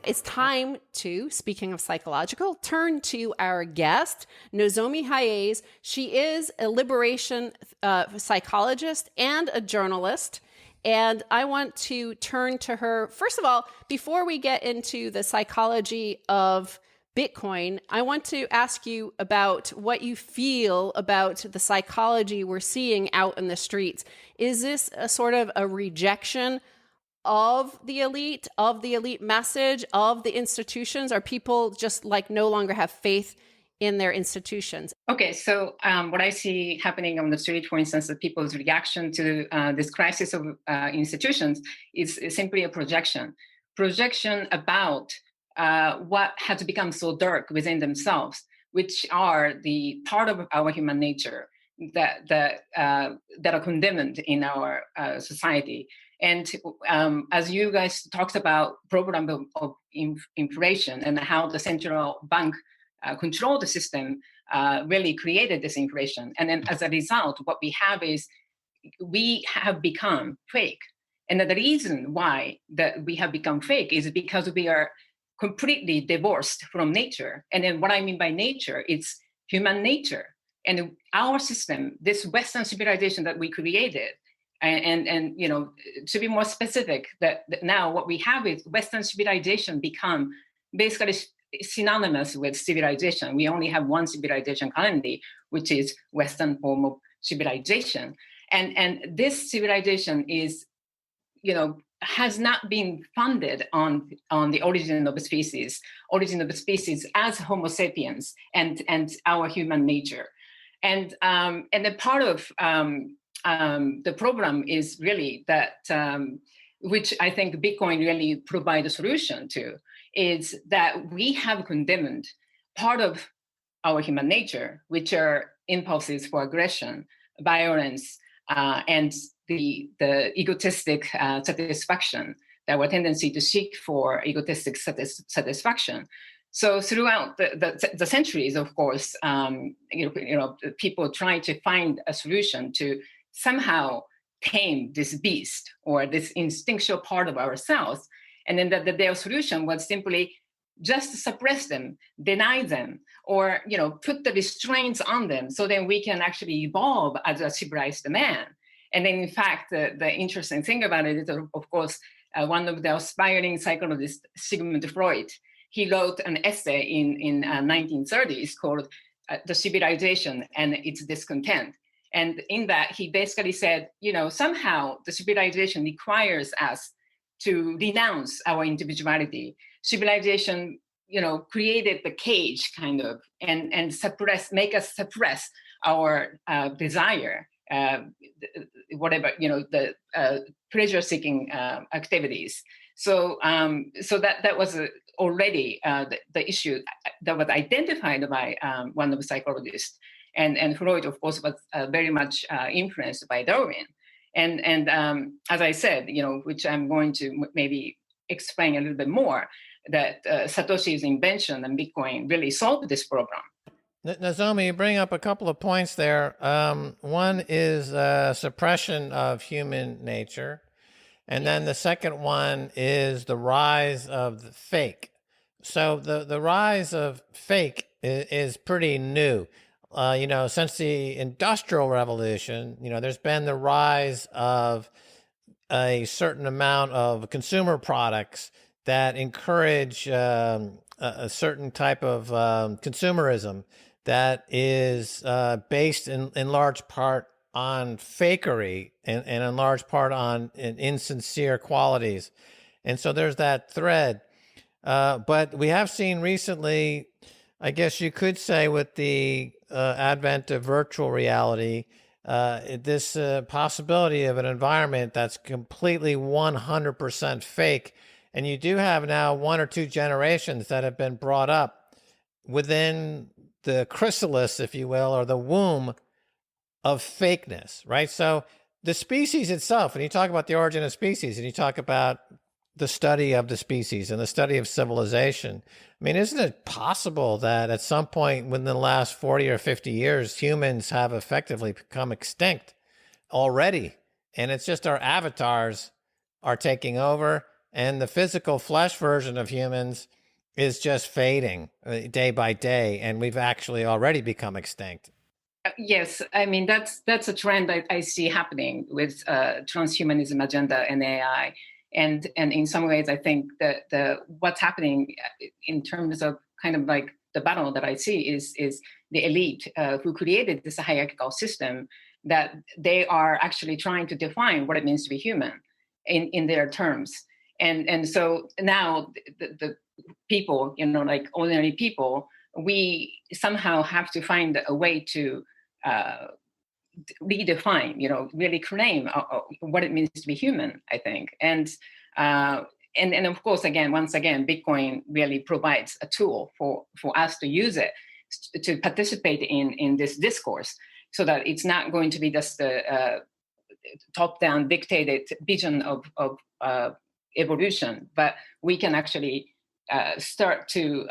It's time to, speaking of psychological, turn to our guest, Nozomi Hayase. She is a liberation psychologist and a journalist. And I want to turn to her. First of all, before we get into the psychology of Bitcoin, I want to ask you about what you feel about the psychology we're seeing out in the streets. Is this a sort of a rejection of the elite message, of the institutions? Are people just like no longer have faith in their institutions? Okay, so what I see happening on the street, for instance, the people's reaction to this crisis of institutions is simply a projection about what has become so dark within themselves, which are the part of our human nature that are condemned in our society. And as you guys talked about program of inflation and how the central bank controlled the system, really created this inflation. And then as a result, what we have is we have become fake. And the reason why that we have become fake is because we are completely divorced from nature. And then what I mean by nature, it's human nature. And our system, this Western civilization that we created, and you know, to be more specific, that now what we have is Western civilization become basically synonymous with civilization. We only have one civilization currently, which is Western form of civilization. And this civilization is, you know, has not been founded on the origin of the species as Homo sapiens and our human nature. And the part of the program is really that, which I think Bitcoin really provides a solution to, is that we have condemned part of our human nature, which are impulses for aggression, violence, and the egotistic satisfaction, our tendency to seek for egotistic satisfaction. So throughout the centuries, of course, people try to find a solution to somehow tame this beast or this instinctual part of ourselves. And then their solution was simply just suppress them, deny them, or put the restraints on them so then we can actually evolve as a civilized man. And then in fact, the interesting thing about it is, of course, one of the aspiring psychologists, Sigmund Freud, he wrote an essay in 1930s called The Civilization and Its Discontent. And in that, he basically said, somehow the civilization requires us to renounce our individuality. Civilization, created the cage kind of and make us suppress our desire, whatever, the pleasure-seeking activities. So that was already the issue that was identified by one of the psychologists. And Freud, of course, was very much influenced by Darwin. And as I said, which I'm going to maybe explain a little bit more, that Satoshi's invention and Bitcoin really solved this problem. Nozomi, you bring up a couple of points there. One is suppression of human nature. And then the second one is the rise of the fake. So the rise of fake is pretty new. Since the Industrial Revolution, there's been the rise of a certain amount of consumer products that encourage a certain type of consumerism that is based in large part on fakery and in large part on insincere qualities. And so there's that thread. But we have seen recently, I guess you could say, with the advent of virtual reality, this possibility of an environment that's completely 100% fake. And you do have now one or two generations that have been brought up within the chrysalis, if you will, or the womb of fakeness, right? So the species itself, when you talk about the origin of species and you talk about the study of the species and the study of civilization, I mean, isn't it possible that at some point within the last 40 or 50 years, humans have effectively become extinct already? And it's just our avatars are taking over, and the physical flesh version of humans is just fading day by day, and we've actually already become extinct. Yes, I mean that's a trend I see happening with transhumanism agenda and AI, and in some ways I think that the what's happening in terms of kind of like the battle that I see is the elite who created this hierarchical system, that they are actually trying to define what it means to be human in their terms, and so now the people, like ordinary people, we somehow have to find a way to redefine, really claim what it means to be human, I think. And of course, once again, Bitcoin really provides a tool for us to use it to participate in this discourse, so that it's not going to be just a top-down dictated vision of evolution, but we can actually start to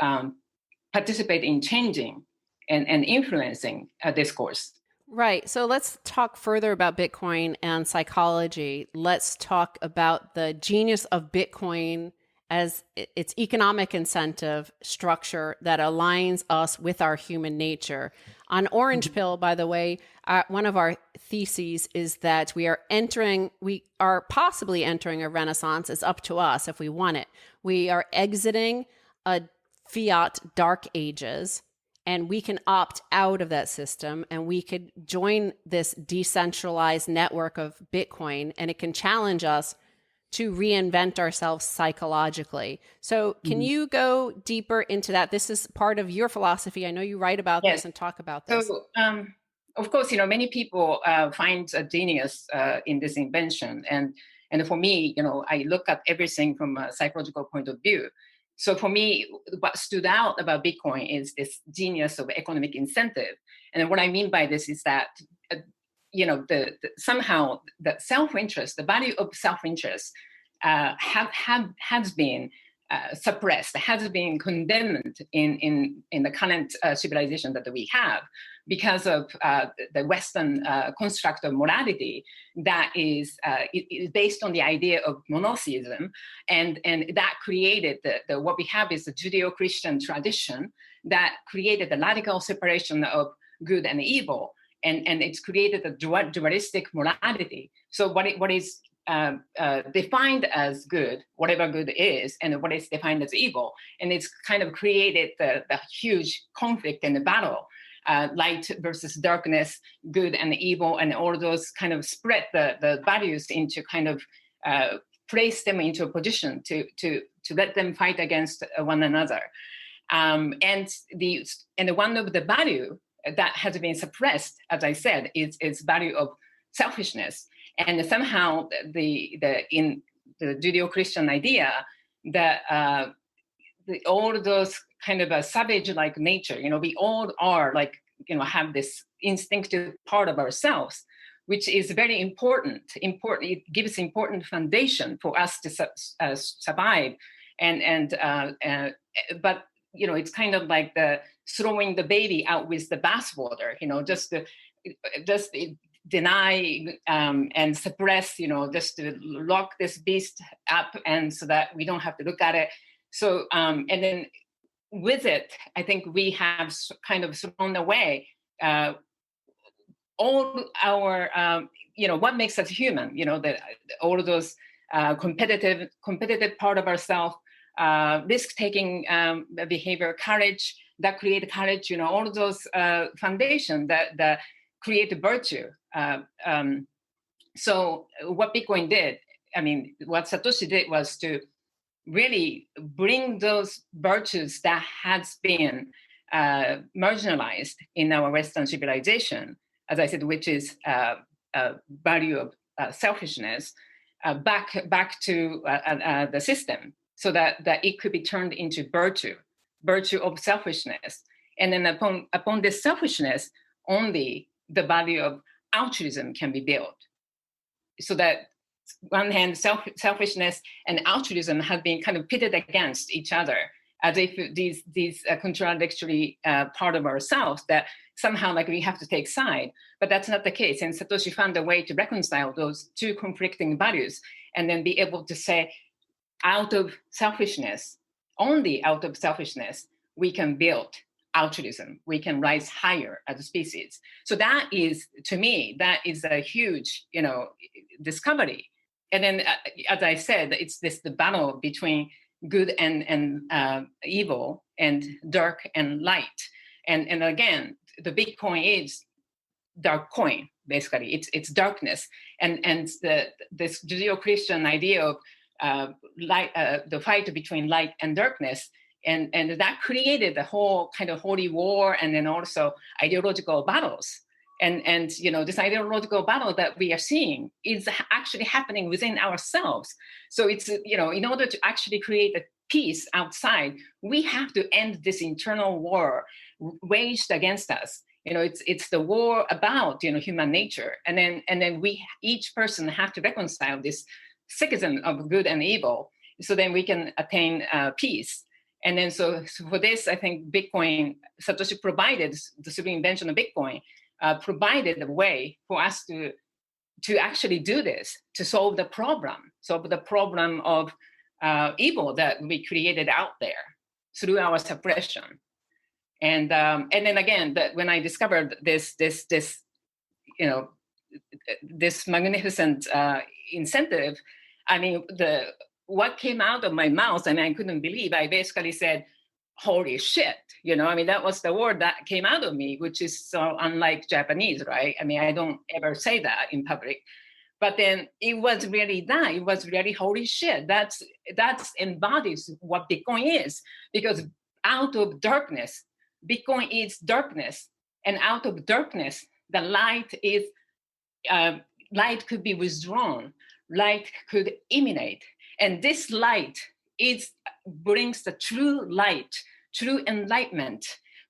participate in changing and influencing a discourse. Right. So let's talk further about Bitcoin and psychology. Let's talk about the genius of Bitcoin as its economic incentive structure that aligns us with our human nature. On Orange Pill, by the way, one of our theses is that we are possibly entering a renaissance. It's up to us if we want it. We are exiting a fiat dark ages, and we can opt out of that system, and we could join this decentralized network of Bitcoin, and it can challenge us to reinvent ourselves psychologically. So can you go deeper into that? This is part of your philosophy. I know you write about this and talk about this. So, of course, many people find a genius in this invention. And for me, I look at everything from a psychological point of view. So for me, what stood out about Bitcoin is this genius of economic incentive. And what I mean by this is that, somehow the self-interest, the value of self-interest has been suppressed, has been condemned in the current civilization that we have, because of the Western construct of morality that is based on the idea of monotheism, and that created the what we have is the Judeo-Christian tradition that created the radical separation of good and evil, and it's created a dualistic morality. So what is defined as good, whatever good is, and what is defined as evil, and it's kind of created the huge conflict and the battle, light versus darkness, good and evil, and all those kind of spread the values into kind of place them into a position to let them fight against one another, and one of the value that has been suppressed, as I said, is value of selfishness. And somehow in the Judeo-Christian idea that all those kind of a savage-like nature, we all are like, have this instinctive part of ourselves, which is very important. It gives important foundation for us to survive. But it's kind of like throwing the baby out with the bathwater. Just deny and suppress, just to lock this beast up, and so that we don't have to look at it. So, and then with it, I think we have kind of thrown away all our, what makes us human. All of those competitive part of ourselves, risk-taking behavior, courage that create courage. All of those foundation that create virtue. So what Bitcoin did, what Satoshi did was to really bring those virtues that has been marginalized in our Western civilization, as I said, which is value of selfishness, back to the system, so that it could be turned into virtue of selfishness. And then upon this selfishness, only the value of altruism can be built. So that one hand, selfishness and altruism have been kind of pitted against each other, as if these contradictory part of ourselves that somehow like we have to take side. But that's not the case. And Satoshi found a way to reconcile those two conflicting values, and then be able to say, out of selfishness, only out of selfishness, we can build altruism. We can rise higher as a species. So that is, to me, that is a huge, discovery. And then, as I said, it's the battle between good and evil, and dark and light. And again, the Bitcoin is dark coin. Basically, it's darkness, and this Judeo-Christian idea of light, the fight between light and darkness, and that created the whole kind of holy war, and then also ideological battles. And this ideological battle that we are seeing is actually happening within ourselves. So it's, in order to actually create a peace outside, we have to end this internal war waged against us. It's the war about human nature, and then we, each person, have to reconcile this schism of good and evil, so then we can attain peace. And then so for this, I think Bitcoin, Satoshi provided, the invention of Bitcoin provided a way for us to actually do this, to solve the problem of evil that we created out there through our suppression. And then again, when I discovered this magnificent incentive, I mean, what came out of my mouth, and I couldn't believe. I basically said, "Holy shit!" That was the word that came out of me, which is so unlike Japanese, right? I mean, I don't ever say that in public. But then it was really that. It was really holy shit. That's embodies what Bitcoin is, because out of darkness, Bitcoin is darkness, and out of darkness, the light is light could be withdrawn, light could emanate, and this light brings the true light, true enlightenment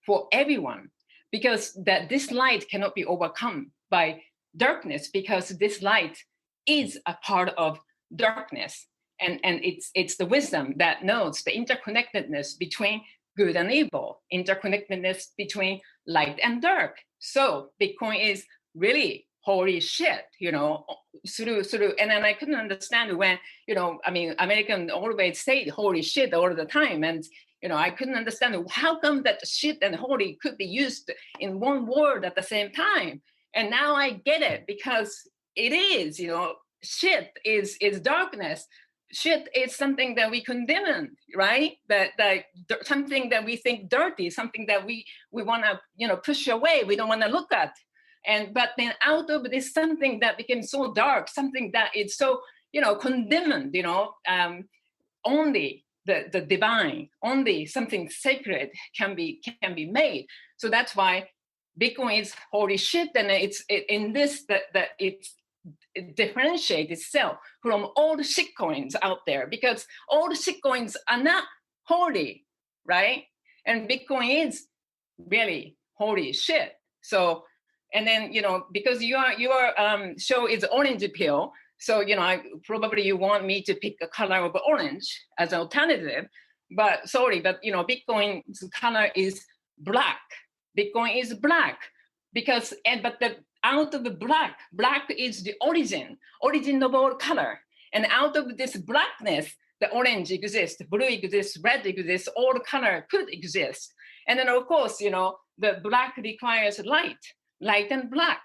for everyone, because this light cannot be overcome by darkness, because this light is a part of darkness, and it's the wisdom that knows the interconnectedness between good and evil, interconnectedness between light and dark. So Bitcoin is really holy shit, through, and then I couldn't understand when, American always say holy shit all the time, and I couldn't understand how come that shit and holy could be used in one word at the same time. And now I get it, because it is, shit is darkness. Shit is something that we condemn, right? That something that we think dirty, something that we want to, push away, we don't want to look at. But then out of this something that became so dark, something that is so, condemned, only the divine, only something sacred can be made. So that's why Bitcoin is holy shit, and it differentiates itself from all the shit coins out there, because all the shit coins are not holy, right? And Bitcoin is really holy shit. So, and then, because your show is orange pill, so, probably you want me to pick a color of orange as an alternative, but sorry, but, Bitcoin's color is black. Bitcoin is black because, out of the black is the origin of all color. And out of this blackness, the orange exists, blue exists, red exists, all color could exist. And then of course, the black requires light and black,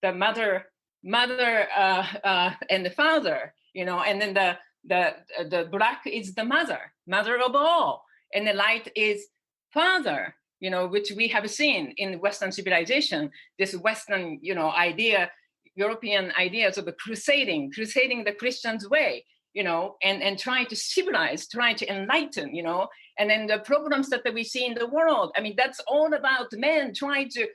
the mother and the father, and then the black is the mother of all, and the light is father, which we have seen in Western civilization, this Western, European ideas of crusading the Christians' way, and trying to civilize, trying to enlighten, and then the problems that we see in the world. I mean, that's all about men trying to,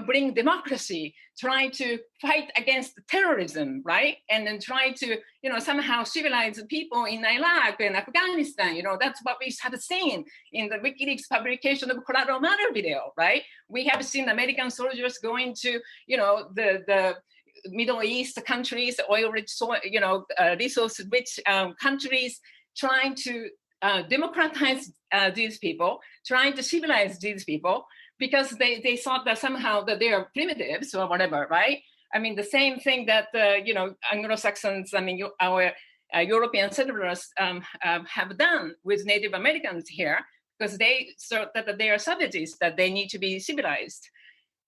bring democracy, trying to fight against terrorism, right? And then try to, somehow civilize people in Iraq and Afghanistan. That's what we have seen in the WikiLeaks publication of Collateral Matter video, right? We have seen American soldiers going to, the Middle East countries, oil-rich, resource-rich countries, trying to democratize these people, trying to civilize these people, because they thought that somehow that they are primitives or whatever, right? I mean, the same thing that Anglo-Saxons, our European settlers have done with Native Americans here, because they thought that they are savages, that they need to be civilized.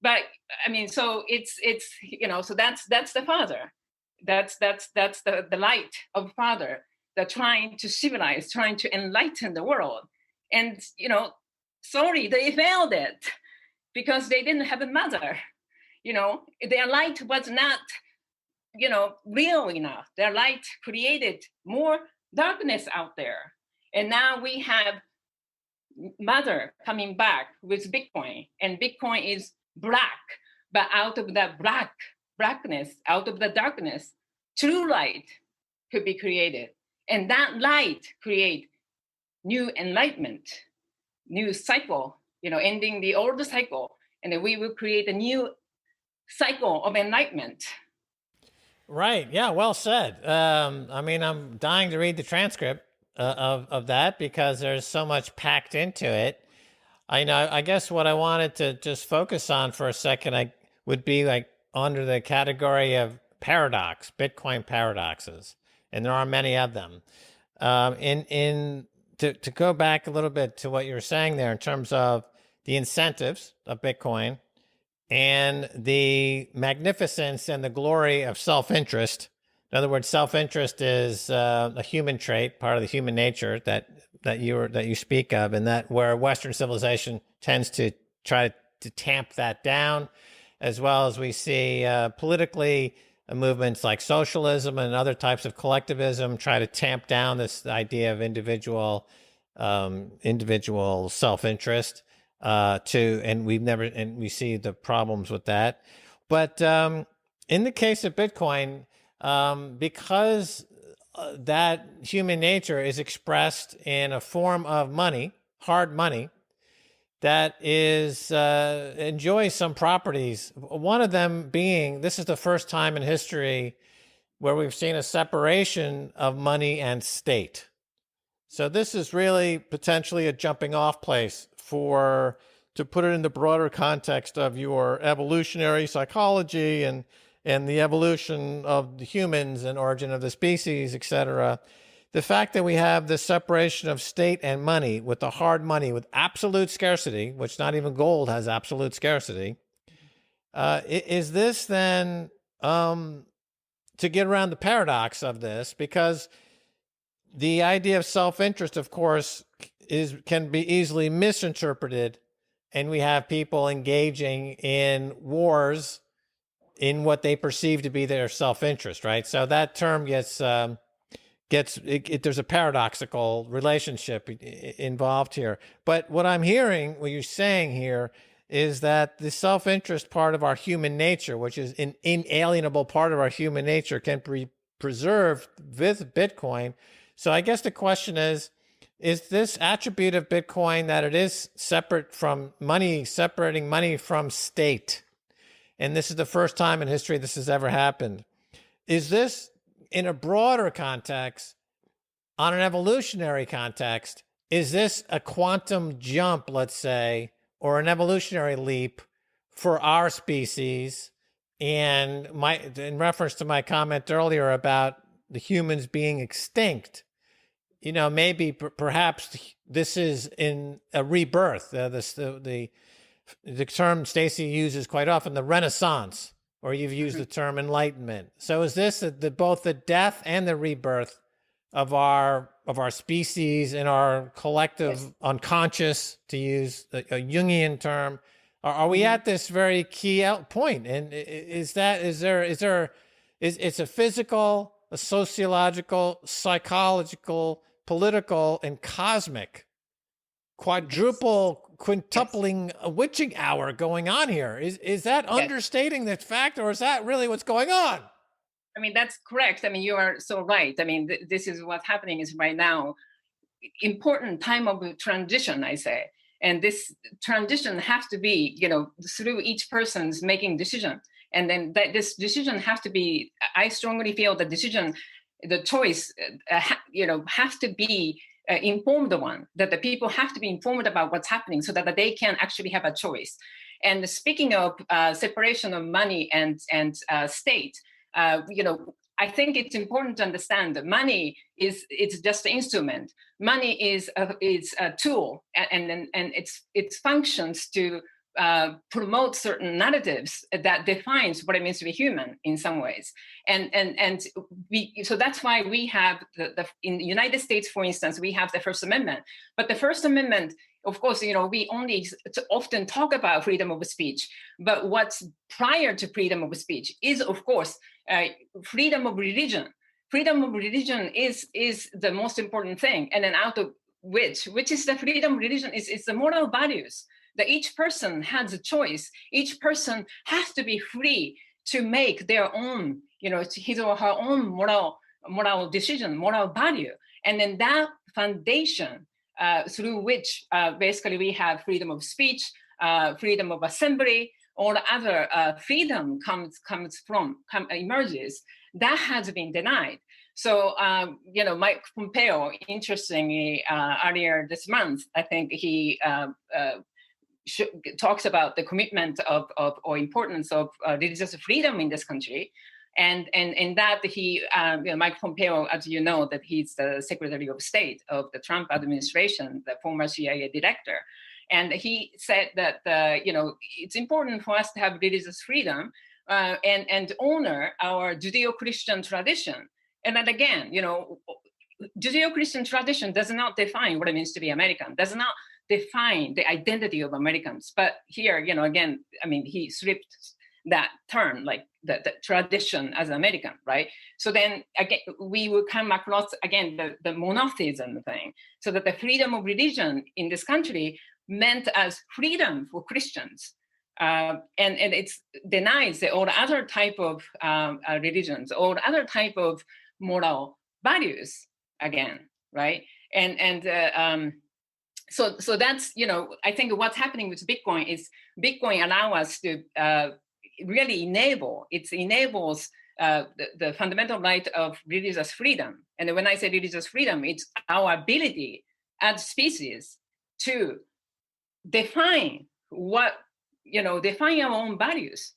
But so it's so that's the father, that's the light of father, that trying to civilize, trying to enlighten the world. And sorry, they failed it because they didn't have a mother. Their light was not real enough. Their light created more darkness out there. And now we have mother coming back with Bitcoin, and Bitcoin is black, but out of that blackness, out of the darkness, true light could be created. And that light create new enlightenment, new cycle, ending the old cycle, and then we will create a new cycle of enlightenment. Right. Yeah. Well said. I'm dying to read the transcript of that, because there's so much packed into it. I guess what I wanted to just focus on for a second, would be like under the category of paradox, Bitcoin paradoxes, and there are many of them. To go back a little bit to what you were saying there in terms of the incentives of Bitcoin and the magnificence and the glory of self-interest. In other words, self-interest is a human trait, part of the human nature that you speak of, and that where Western civilization tends to try to tamp that down, as well as we see politically movements like socialism and other types of collectivism try to tamp down this idea of individual self-interest. And we see the problems with that. But in the case of Bitcoin, because that human nature is expressed in a form of money, hard money, that is enjoys some properties. One of them being, this is the first time in history where we've seen a separation of money and state. So this is really potentially a jumping off place to put it in the broader context of your evolutionary psychology and the evolution of the humans and origin of the species, et cetera. The fact that we have this separation of state and money, with the hard money, with absolute scarcity, which not even gold has absolute scarcity, is this then to get around the paradox of this? Because the idea of self-interest, of course, can be easily misinterpreted, and we have people engaging in wars in what they perceive to be their self-interest, right? So that term there's a paradoxical relationship involved here. But what I'm hearing, what you're saying here, is that the self-interest part of our human nature, which is an inalienable part of our human nature, can be preserved with Bitcoin. So I guess the question is this attribute of Bitcoin, that it is separate from money, separating money from state, and this is the first time in history this has ever happened, is this, in a broader context, on an evolutionary context, is this a quantum jump, let's say, or an evolutionary leap for our species? And in reference to my comment earlier about the humans being extinct, maybe perhaps this is in a rebirth. The term Stacy uses quite often, the Renaissance, or you've used the term Enlightenment. So is this both the death and the rebirth of our species and our collective unconscious, to use a Jungian term? Are we at this very key point? And it's a physical sociological, psychological, political, and cosmic. Quadruple, quintupling witching hour going on here. Is that understating the fact, or is that really what's going on? I mean, that's correct. I mean, you are so right. I mean, this is what's happening is right now, important time of transition, I say. And this transition has to be, through each person's making decision. And then this decision has to be, I strongly feel the choice, has to be informed one, that the people have to be informed about what's happening so that they can actually have a choice. And speaking of separation of money and state, I think it's important to understand that money it's just an instrument. Money is a tool, and its functions to promote certain narratives that defines what it means to be human in some ways. So that's why we have in the United States, for instance, we have the First Amendment. But the First Amendment, of course, we only often talk about freedom of speech. But what's prior to freedom of speech is, of course, freedom of religion. Freedom of religion is the most important thing. And then out of which is the freedom of religion is the moral values that each person has a choice. Each person has to be free to make their own, his or her own moral decision, moral value. And then that foundation through which basically we have freedom of speech, freedom of assembly, or other freedom emerges, that has been denied. So, Mike Pompeo, interestingly, earlier this month, I think he talks about the commitment or importance of religious freedom in this country. And that he, Mike Pompeo, as you know, that he's the Secretary of State of the Trump administration, the former CIA director. And he said that, it's important for us to have religious freedom and honor our Judeo-Christian tradition. And then again, Judeo-Christian tradition does not define what it means to be American, does not define the identity of Americans. But here, again, I mean, he stripped that term, like the tradition as American, right? So then again, we will come across again the monotheism thing. So that the freedom of religion in this country meant as freedom for Christians. And it denies all other type of religions, all other type of moral values again, right? So that's, I think what's happening with Bitcoin is Bitcoin allow us to really enables the fundamental right of religious freedom. And when I say religious freedom, it's our ability as species to define define our own values,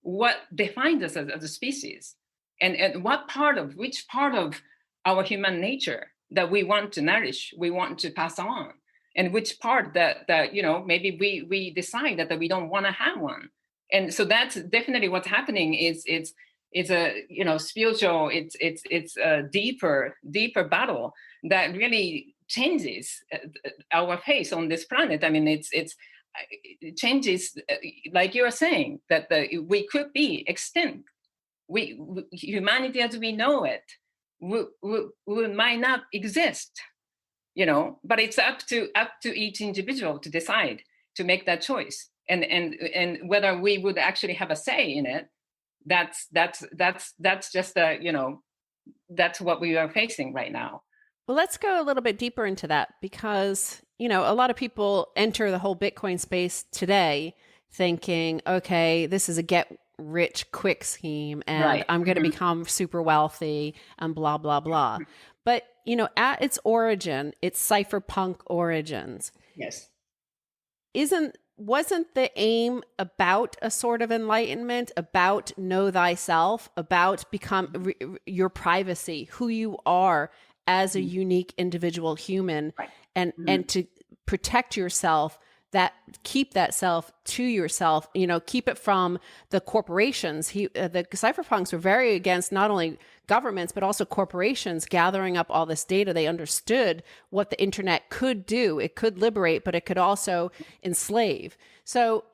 what defines us as a species, and which part of our human nature that we want to nourish, we want to pass on, and which part that maybe we decide that we don't want to have one. And so that's definitely what's happening. It's a spiritual, it's a deeper battle that really changes our face on this planet. I mean, it changes, like you're saying, that we could be extinct. Humanity as we know it we might not exist, but it's up to each individual to decide, to make that choice, and whether we would actually have a say in it. That's just that's what we are facing right now. Well, let's go a little bit deeper into that, because a lot of people enter the whole Bitcoin space today thinking, okay, this is a get rich quick scheme, and right. I'm going to become super wealthy and blah blah blah. But at its origin, it's cypherpunk origins. Yes. Wasn't the aim about a sort of enlightenment, about know thyself, about become your privacy, who you are as a unique individual human, right. and to protect yourself, that keep that self to yourself, keep it from the corporations. The cypherpunks were very against not only governments, but also corporations gathering up all this data. They understood what the internet could do. It could liberate, but it could also enslave. So,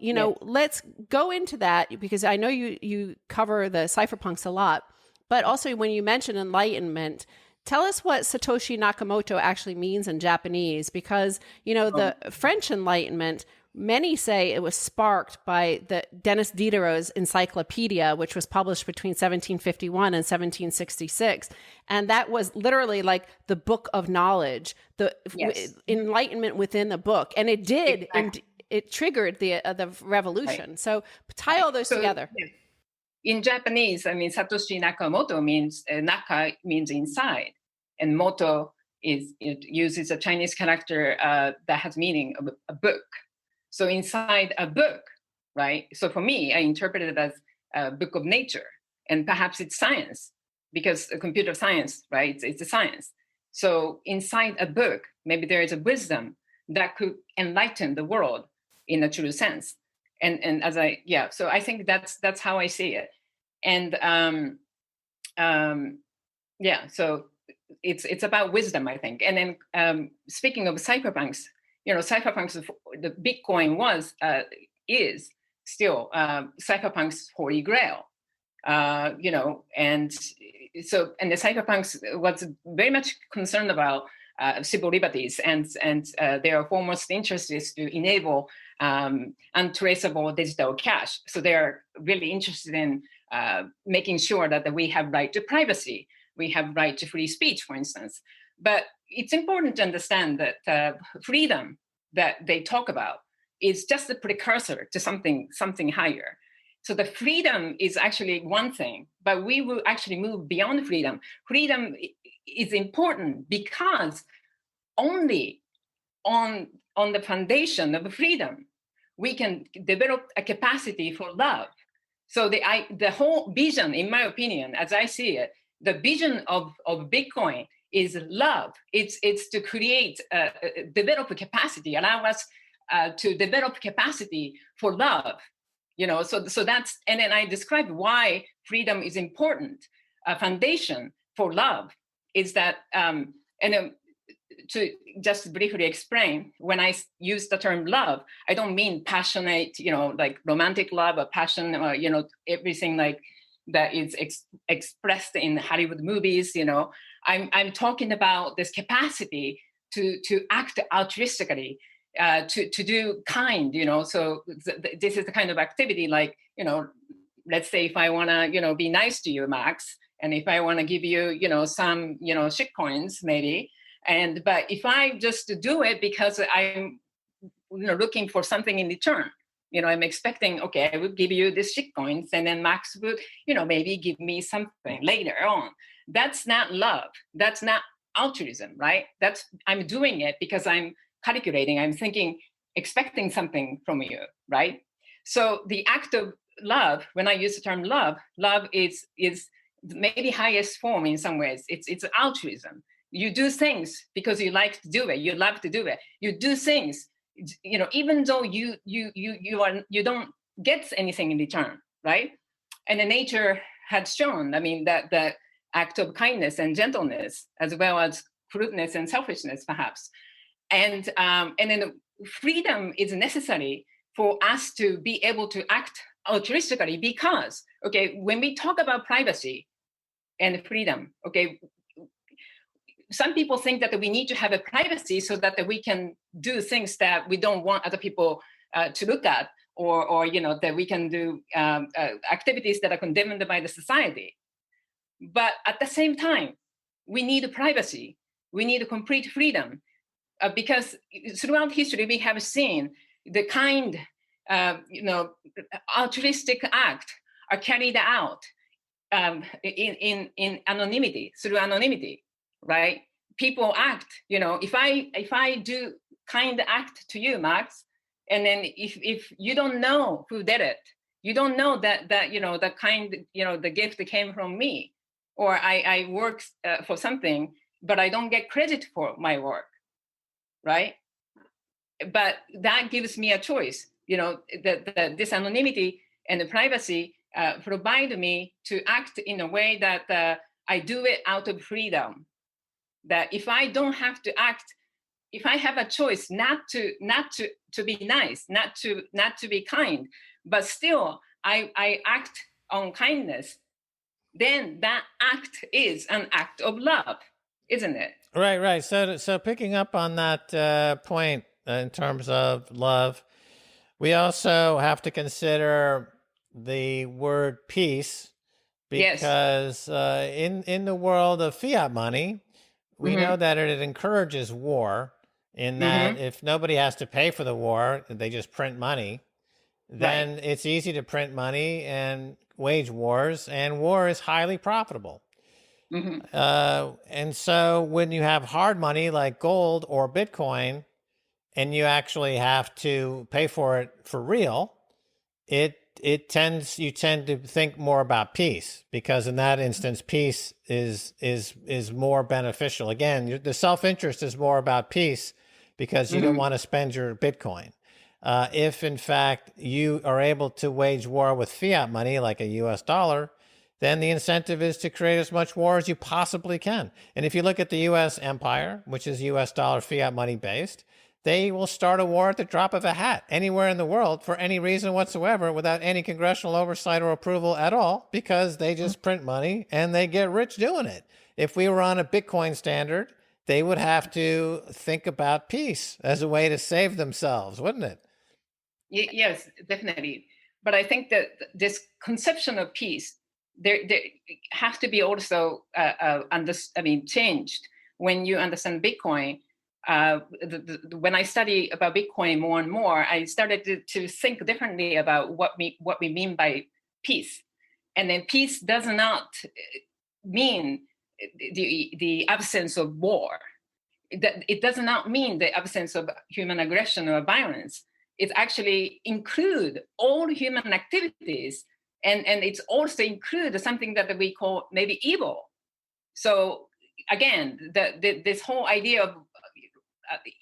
let's go into that, because I know you cover the cypherpunks a lot. But also when you mention enlightenment, tell us what Satoshi Nakamoto actually means in Japanese, because, you know, the French Enlightenment, many say it was sparked by the Denis Diderot's encyclopedia, which was published between 1751 and 1766. And that was literally like the book of knowledge, the enlightenment within the book. And it did, it triggered the revolution. Right. So tie all those together. Yes. In Japanese, I mean, Satoshi Nakamoto means, Naka means inside, and moto is, it uses a Chinese character that has meaning of a book. So inside a book, right? So for me, I interpret it as a book of nature, and perhaps it's science, because computer science, right? It's a science. So inside a book, maybe there is a wisdom that could enlighten the world in a true sense. And as so I think that's how I see it. And so it's about wisdom, I think. And then speaking of cypherpunks, you know, cypherpunks, the Bitcoin is still cypherpunks' holy grail, you know, and the cypherpunks was very much concerned about civil liberties, and their foremost interest is to enable untraceable digital cash. So they're really interested in making sure that we have right to privacy, we have right to free speech, for instance. But it's important to understand that freedom that they talk about is just a precursor to something higher. So the freedom is actually one thing, but we will actually move beyond freedom. Freedom is important because only on the foundation of freedom, we can develop a capacity for love. So the whole vision, in my opinion, as I see it, the vision of Bitcoin is love. It's to create, develop a capacity, allow us to develop capacity for love. You know, so that's, and then I described why freedom is important. A foundation for love is that, to just briefly explain, when I use the term love, I don't mean passionate, you know, like romantic love or passion, or, you know, everything like that is expressed in Hollywood movies. You know, I'm talking about this capacity to act altruistically, to do kind, you know. So this is the kind of activity, like, you know, let's say if I want to, you know, be nice to you, Max, and if I want to give you, you know, some, you know, shit coins maybe, but if I just do it because I'm, you know, looking for something in return, you know, I'm expecting, okay, I will give you this shit coins, and then Max would, you know, maybe give me something later on. That's not love. That's not altruism, right? I'm doing it because I'm calculating, I'm thinking, expecting something from you, right? So the act of love, when I use the term love is maybe highest form in some ways. It's altruism. You do things because you like to do it. You love to do it. You do things, you know, even though you don't get anything in return, right? And the nature had shown, I mean, that the act of kindness and gentleness, as well as crudeness and selfishness, perhaps. And then freedom is necessary for us to be able to act altruistically, because, okay, when we talk about privacy and freedom, okay, some people think that we need to have a privacy so that we can do things that we don't want other people to look at, or you know, that we can do activities that are condemned by the society. But at the same time, we need privacy. We need complete freedom, because throughout history we have seen the kind, you know, altruistic act are carried out in anonymity, through anonymity. Right? People act, you know, if I do kind act to you, Max, and then if you don't know who did it, you don't know that you know, the kind, you know, the gift came from me, or I work for something, but I don't get credit for my work, right? But that gives me a choice, you know, this anonymity and the privacy provide me to act in a way that I do it out of freedom. That if I don't have to act, if I have a choice not to be nice, not to be kind, but still I act on kindness, then that act is an act of love, isn't it? Right. So picking up on that point in terms of love, we also have to consider the word peace Yes. because in the world of fiat money, we know Mm-hmm. that it encourages war. In that, Mm-hmm. if nobody has to pay for the war, they just print money. Right. Then it's easy to print money and wage wars, and war is highly profitable. Mm-hmm. And so when you have hard money like gold or Bitcoin, and you actually have to pay for it for real, you tend to think more about peace, because in that instance, peace is more beneficial. Again, the self-interest is more about peace because you don't Mm-hmm. want to spend your Bitcoin. If in fact you are able to wage war with fiat money like a US dollar, then the incentive is to create as much war as you possibly can. And if you look at the US empire, which is US dollar fiat money based, they will start a war at the drop of a hat anywhere in the world for any reason whatsoever without any congressional oversight or approval at all, because they just print money and they get rich doing it. If we were on a Bitcoin standard, they would have to think about peace as a way to save themselves, wouldn't it? Yes, definitely. But I think that this conception of peace, there has to be also changed when you understand Bitcoin. When I study about Bitcoin more and more, I started to think differently about what we mean by peace. And then peace does not mean the absence of war. It does not mean the absence of human aggression or violence. It actually include all human activities, and it's also include something that we call maybe evil. So again, this whole idea of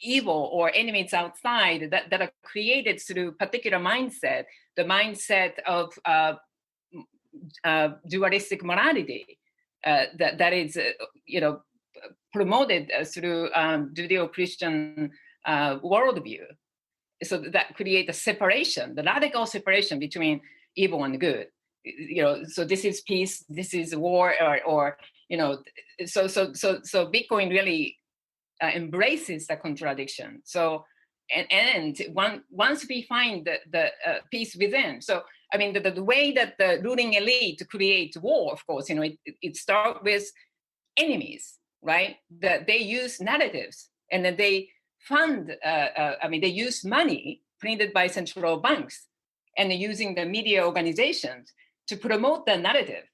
evil or enemies outside that are created through particular mindset, the mindset of dualistic morality, that is, promoted through Judeo-Christian worldview. So that create a separation, the radical separation between evil and good. So this is peace, this is war, or so Bitcoin really embraces the contradiction. So once we find the peace within, so I mean the way that the ruling elite create war, of course, it starts with enemies, right? That they use narratives, and then they fund. They use money printed by central banks, and using the media organizations to promote the narrative.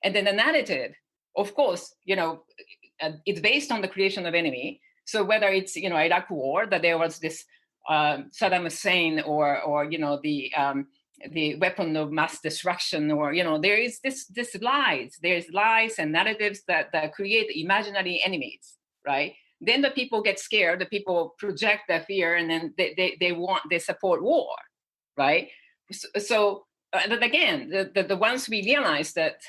And then the narrative, of course, it's based on the creation of enemy. So whether it's Iraq war, that there was this Saddam Hussein, or the weapon of mass destruction, or there is this there's lies and narratives that create imaginary enemies, right? Then the people get scared, the people project their fear, and then they support war, right? But again, the once we realize that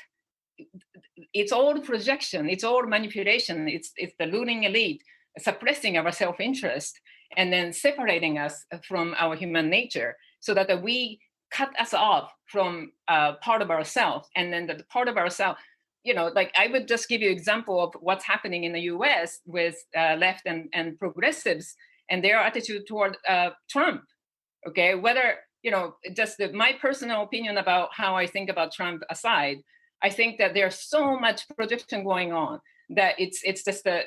it's all projection, it's all manipulation, it's the ruling elite suppressing our self-interest and then separating us from our human nature, so that we cut us off from part of ourselves. And then the part of ourselves, like I would just give you an example of what's happening in the US with left and progressives and their attitude toward Trump. Okay, whether just my personal opinion about how I think about Trump aside, I think that there's so much projection going on that it's just the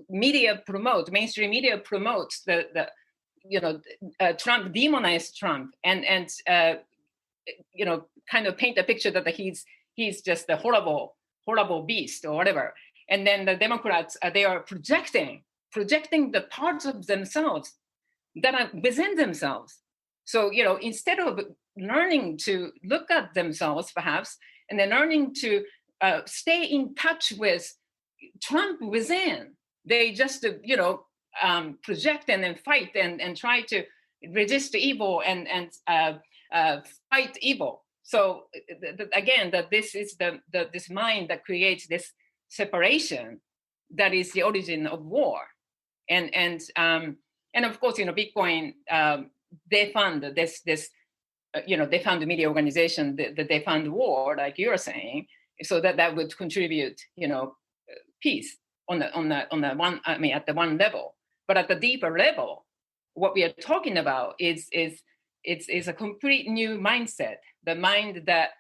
mainstream media promotes the Trump, demonize Trump, and kind of paint a picture that he's just a horrible beast or whatever. And then the Democrats, they are projecting the parts of themselves that are within themselves. So instead of learning to look at themselves, perhaps, and then learning to stay in touch with Trump within, they just project and then fight and try to resist evil and fight evil. So again, that this is this mind that creates this separation that is the origin of war. And of course, Bitcoin, they fund this they fund the media organization, they fund war, like you're saying. so that would contribute, peace on the one, at the one level. But at the deeper level, what we are talking about is a complete new mindset, the mind that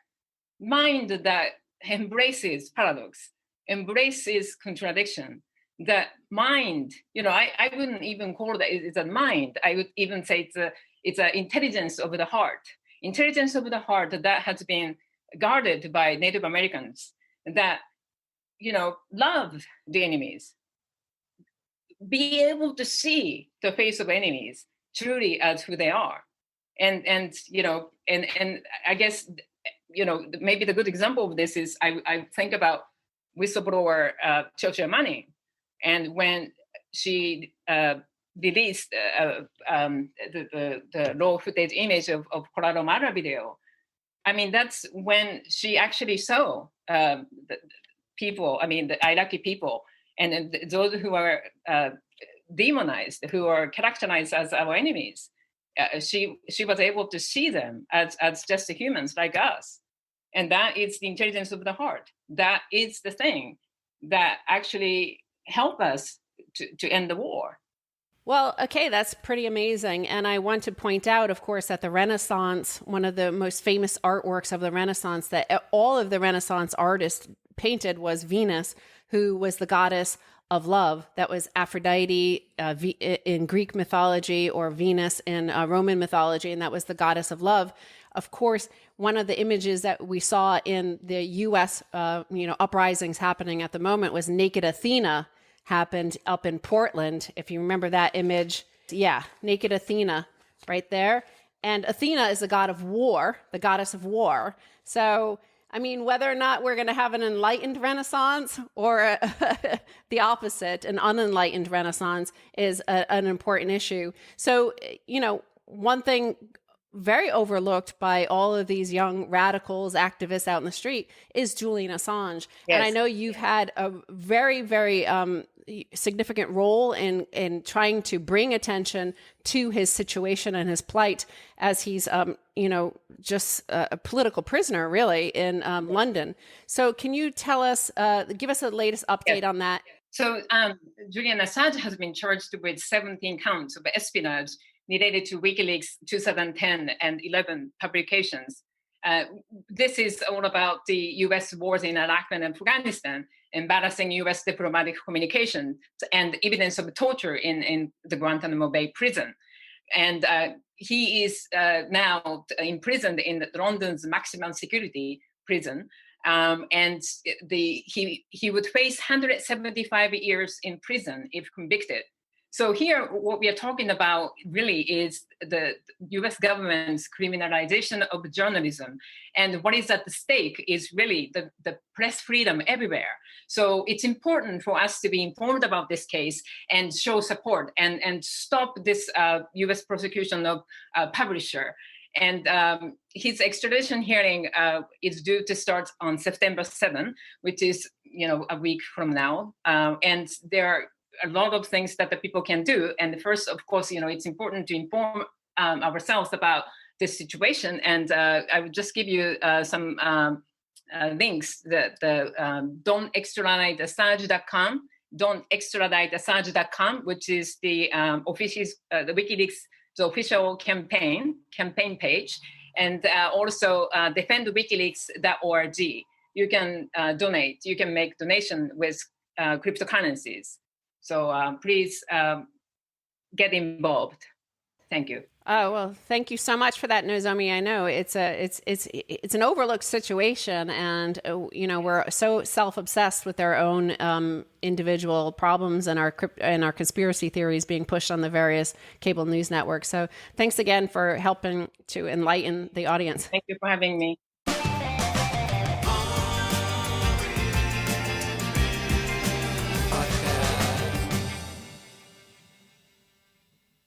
embraces paradox, embraces contradiction. That mind, I wouldn't even call that it's a mind. I would even say it's an intelligence of the heart. Intelligence of the heart that has been guarded by Native Americans, that, love the enemies, be able to see the face of enemies truly as who they are. And I guess, maybe the good example of this is I think about whistleblower Chocho Manning, and when she released the raw footage image of Colorado Mara video. I mean, that's when she actually saw the people, the Iraqi people, and those who are demonized, who are characterized as our enemies. She was able to see them as just humans like us. And that is the intelligence of the heart. That is the thing that actually help us to end the war. Well, okay, that's pretty amazing. And I want to point out, of course, that the Renaissance, one of the most famous artworks of the Renaissance that all of the Renaissance artists painted was Venus, who was the goddess of love. That was Aphrodite in Greek mythology, or Venus in Roman mythology, and that was the goddess of love. Of course, one of the images that we saw in the U.S. Uprisings happening at the moment was Naked Athena, happened up in Portland. If you remember that image, yeah, Naked Athena right there. And Athena is the god of war, the goddess of war. So, whether or not we're going to have an enlightened Renaissance or the opposite, an unenlightened Renaissance, is an important issue. So, one thing very overlooked by all of these young radicals, activists out in the street is Julian Assange. Yes. And I know you've had a very, very significant role in trying to bring attention to his situation and his plight, as he's, just a political prisoner, really, in London. So can you tell us, give us a latest update on that? So Julian Assange has been charged with 17 counts of espionage related to WikiLeaks 2010 and 11 publications. This is all about the U.S. wars in Iraq and Afghanistan, embarrassing U.S. diplomatic communications, and evidence of torture in the Guantanamo Bay prison. And he is now imprisoned in London's maximum security prison. And he would face 175 years in prison if convicted. So here, what we are talking about really is the U.S. government's criminalization of journalism. And what is at the stake is really the press freedom everywhere. So it's important for us to be informed about this case and show support and stop this U.S. prosecution of publisher. And his extradition hearing is due to start on September 7, which is, a week from now. And there are a lot of things that the people can do. And first, of course, it's important to inform ourselves about this situation. And I would just give you some links. The don'textraditeassange.com, don'textraditeassange.com, which is the the WikiLeaks, the official campaign page, and also defendwikileaks.org. You can donate. You can make donation with cryptocurrencies. So please get involved. Thank you. Oh, well, thank you so much for that, Nozomi. I know it's an overlooked situation, and we're so self-obsessed with our own individual problems and our conspiracy theories being pushed on the various cable news networks. So thanks again for helping to enlighten the audience. Thank you for having me.